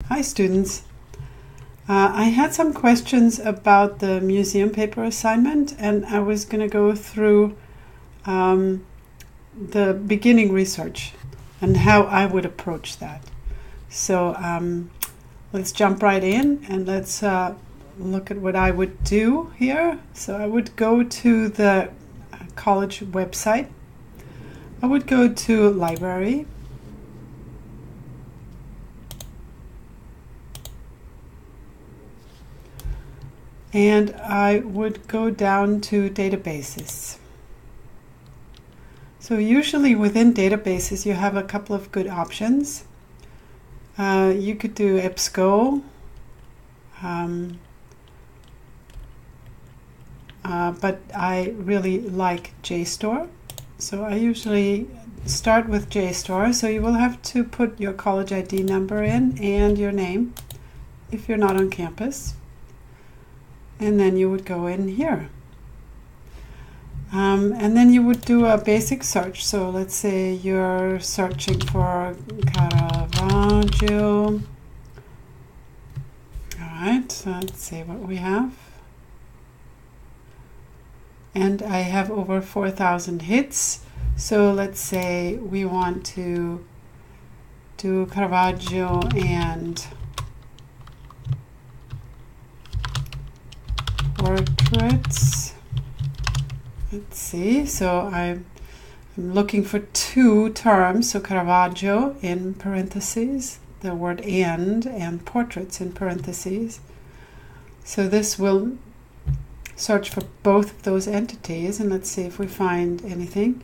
Hi students. I had some questions about the museum paper assignment, and I was going to go through the beginning research and how I would approach that. So let's jump right in and let's look at what I would do here. So I would go to the college website. I would go to library. And I would go down to databases. So usually within databases you have a couple of good options. You could do EBSCO, but I really like JSTOR. So I usually start with JSTOR. So you will have to put your college ID number in and your name if you're not on campus. And then you would go in here. And then you would do a basic search. So let's say you're searching for Caravaggio. Alright, so let's see what we have. And I have over 4,000 hits. So let's say we want to do Caravaggio and portraits. Let's see, so I'm looking for two terms, so Caravaggio in parentheses, the word and portraits in parentheses. So this will search for both of those entities, and let's see if we find anything.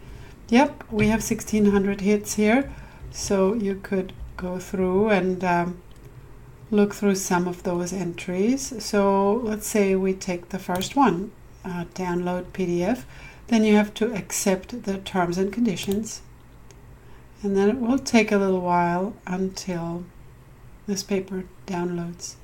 Yep, we have 1,600 hits here, so you could go through and look through some of those entries. So let's say we take the first one, download PDF. Then you have to accept the terms and conditions. And then it will take a little while until this paper downloads.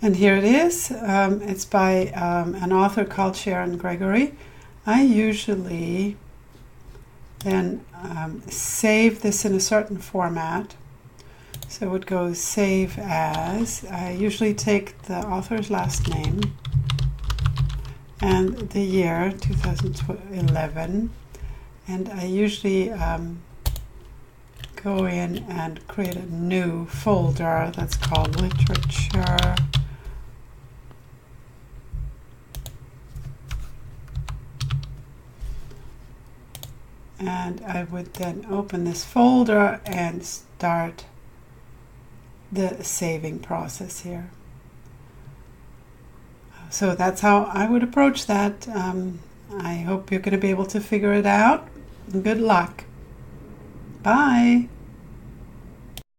And here it is. It's by an author called Sharon Gregory. I usually then save this in a certain format. So it would go save as. I usually take the author's last name and the year 2011. And I usually go in and create a new folder that's called literature. And I would then open this folder and start the saving process here. So that's how I would approach that. I hope you're going to be able to figure it out. Good luck. Bye.